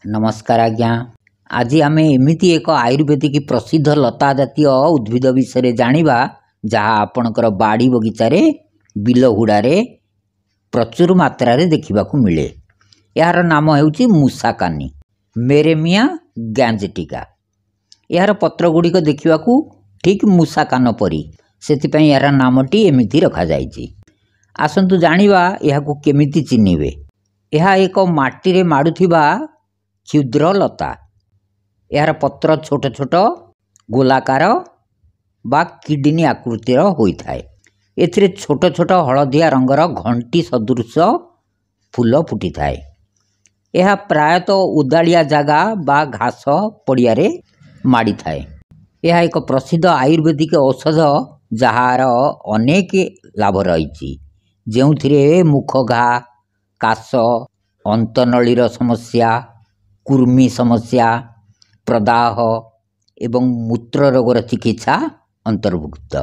नमस्कार आज्ञा। आज आम एमती एक आयुर्वेदिक प्रसिद्ध लता जातीय उद्भिद विषय जानिबा जहाँ आपणकर बाड़ी बगीचारे बिल हुड़ारे प्रचुर मात्रा देखा मिले। यार नाम है मूसाकानी मेरेमिया गैंजेटिका। यार पत्र गुड़िक देखा ठीक मूसाकान परी से यार नामटी एमती रखा जाइए। आसतु जानिबा यह केमिति चिन्हिबे। यह एक माटी रे माडुथिबा क्षुद्र लता। यार पत्र छोट छोट गोलाकार बा किडनी आकृतिर होता है। एथिरे छोट छोट हलदिया रंगर घंटी सदृश फूल फुटी थाए। यह प्रायतः उदाड़िया जगह बा घास पड़िया माड़ी थाए। यह एक प्रसिद्ध आयुर्वेदिक औषध जार अनेक लाभ रही, जो मुख घा, काश, अंतनलीर समस्या, कुर्मी समस्या, प्रदाह एवं मूत्र रोगर चिकित्सा अंतर्भुक्त।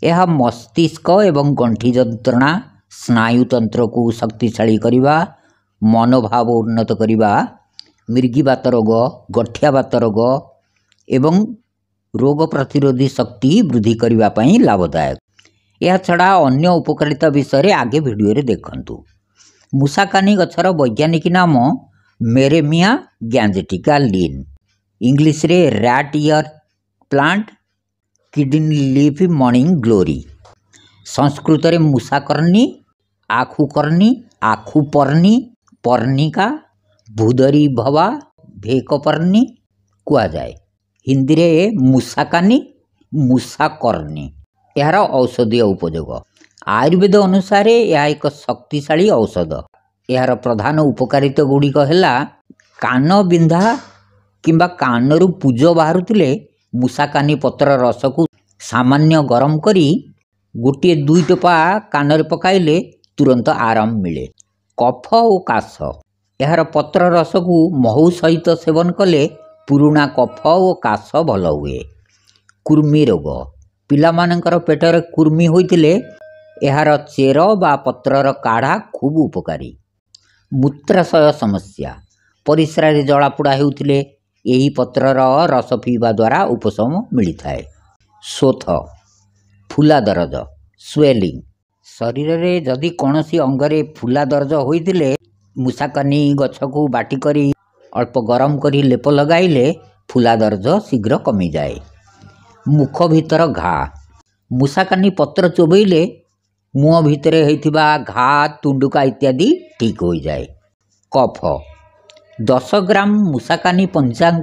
यह मस्तिष्क एवं गंठी जंत्रणा, स्नायुतंत्र को शक्तिशाली करने, मनोभाव उन्नत करने, मृगीबात रोग, गठियाबात रोग एवं रोग प्रतिरोधी शक्ति वृद्धि करने लाभदायक। यह छड़ा अन्य उपकारिता विषय आगे वीडियो देखंतु। मूसाकानी गछर वैज्ञानिक नाम मेरेमिया गैंजेटिका लीन, इंग्लिश रे rat year plant, kidney leaf morning glory, Sanskrit रे मूसाकर्णी, आखुकर्णी, आखुपर्णी, पर्णिका, भूदरी भवा, भेकपर्णी कुआ जाए। हिंदी रे मूसाकानी, मूसाकर्णी। यार औषधीय उपयोग आयुर्वेद अनुसार यह एक शक्तिशाली औषध। यार प्रधान उपकारिता गुड़िक है कान बिंधा किंबा कानरू पूज बाहरुले मूसाकानी पत्र रस को सामान्य गरम करी गोटे 2 टोपा कान रे पकाइले तुरंत आराम मिले। कफ और काश यार पत्र रस को महू सहित सेवन कले पुराना कफ और काश भल हुए। कुर्मी रोग पिलामानंकर पेटर कुर्मी होइतिले यार चेर बा पत्रर काढ़ा खूब उपकारी। मूत्राशय समस्या परिस्रा रे जलापोड़ा होउतिले यही पत्रर रस पीवा द्वारा उपशम मिलता है। शोथ, फुला दरज, स्वेलिंग शरीर रे जदि कौनसी अंगरे फुला दरज होइतिले मूसाकानी गछ को बाटी करी अल्प गरम करी लेप लगाइले फुला दरज शीघ्र कमी जाए। मुख भीतर घा मूसाकानी पत्र चोबईले मुह भितर होइथिबा घा, तुंडुका इत्यादि ठीक हो जाए। कफ 10 ग्राम मूसाकानी पंचांग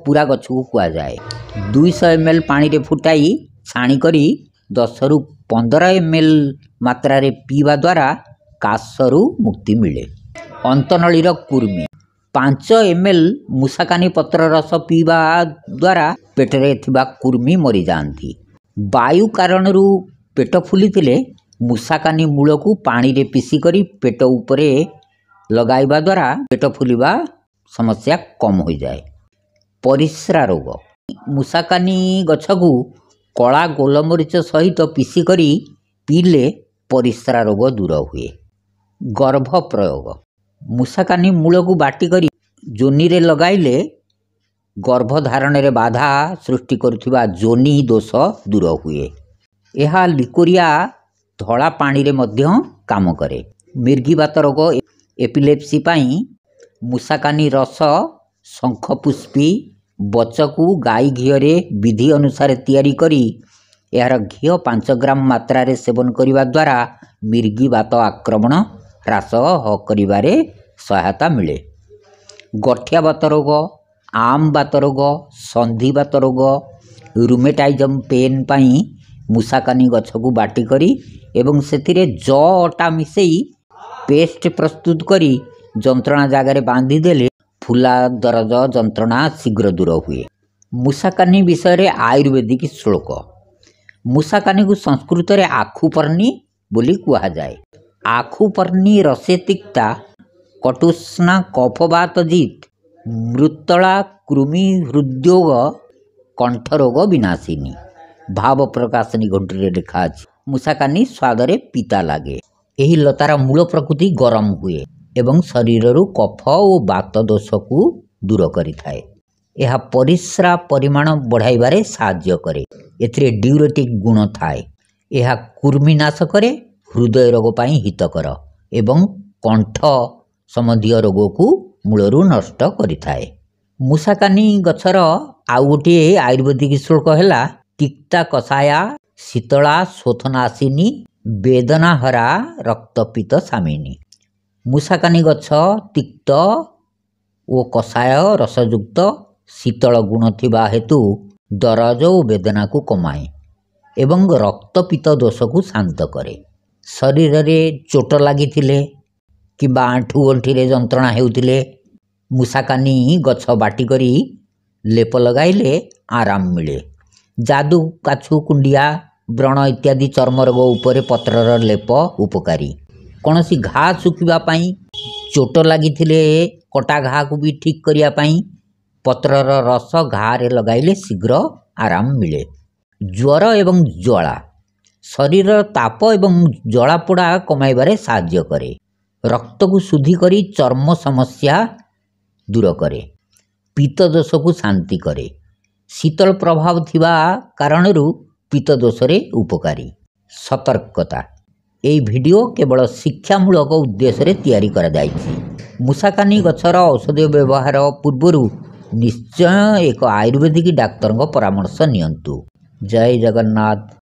पूरा गछ को कुआ जाए। 200 ml पानी रे फुटाई छाणी करी 10 रु 15 ml मात्रा रे पीवा द्वारा काशरू मुक्ति मिले। अंतनलीर कुर्मी 5 ml मूसाकानी पत्र रस पीवा द्वारा पेटरे थिबा कुर्मी मरी जाती। वायु कारणरू पेट फुली मूसाकानी मूल को पानी रे पिसी करी पेट उपरे लगाइबा द्वारा पेट फुलिबा समस्या कम हो जाए। परिस्रा रोग मूसाकानी गछ को कला गोलमरीच सहित पिसी करी पीले परिस्रा रोग दूर हुए। गर्भ प्रयोग मूसाकानी मूल को बाटी करी जोनी रे लगाइले गर्भधारण रे बाधा सृष्टि करुथिबा जोनी दोष दूर हुए। यह लिकोरिया धला पानी रे मध्य काम करे। मृगीबात रोग एपिलेप्सी पाई मूसाकानी रस शंखपुष्पी बचकू गाई घी रे विधि अनुसार तैयारी करी यार घी 5 ग्राम मात्रा रे सेवन करिबा द्वारा मृगीबात आक्रमण ह्रास करिबारे सहायता मिले। गठियाबात रोग, आम बात रोग, संधिबात रोग, रुमेटाइजम पेन पाई मूसाकानी गछ को बाटी करी एवं सेतिरे जौ अटा मिसेई पेस्ट प्रस्तुत करी जंत्रणा जगार बांधी देले फुला दरज जंत्रणा शीघ्र दूर हुए। मूसाकानी विषय आयुर्वेदिक श्लोक मूसाकानी को संस्कृत रे आखुपर्णी बोली कुहा जाए। आखुपर्णी रसे तिक्ता कटुस्ना कफवातजित मृतला कृमि हृदयोग कंठरोग विनाशिनी भाव प्रकाशनी घंटी लिखा। मूसाकानी स्वाद रे पीता लगे। यही लतार मूल प्रकृति गरम हुए। एवं शरीरରୁ कफ और बात दोष को दूर करिथाए। यह परिस्रा परिमाण बढ़ाइबारे साहाय्य करे। एथिरे ड्यूरेटिक गुण थाए। यह कुर्मीनाश करे, हृदय रोग पाई हितकर एवं कंठ संबंधी रोग को मूलरू नष्ट करिथाए। मूसाकानी गछर आउ गोटे आयुर्वेदिक श्लोक है तिक्ता कषाया शीतला शोथनाशिनी वेदनाहरा रक्तपित्त सामिनी। मूसाकानी गछ तिक्त ओ कषाय रसयुक्त शीतल गुण थिबा हेतु दरज और वेदना को कमाए एवं रक्तपित्त दोष को शांत करे। शरीर में चोट लगी कि आंठू गंठी जंत्रणा हेउथिले मूसाकानी गछ बाटी करी लेप लगाइले आराम मिले। जादू काछु कुंडिया व्रण इत्यादि चर्म रोग उपरे पत्रर लेप उपकारी। कौन सी घा सुखिबा पाई चोट लगी कटा घा को भी ठीक करिया पाई पत्रर रस घारे लगाइले शीघ्र आराम मिले। ज्वर एवं ज्वाला शरीर ताप एवं जलापोड़ा कमाइबारे साहाय्य करे। रक्त को शुद्धि करी चर्म समस्या दूर करे। पित्त दोष को शांति करे। शीतल प्रभाव थिबा कारणरू पित्त दोष रे उपकारी। सतर्कता यही वीडियो केवल शिक्षामूलक उद्देश्य रे तैयारी करा जायछि। मूसाकानी गछर औषधीय व्यवहार पूर्वरु निश्चय एक आयुर्वेदिक डाक्तर परामर्श नियंतु। जय जगन्नाथ।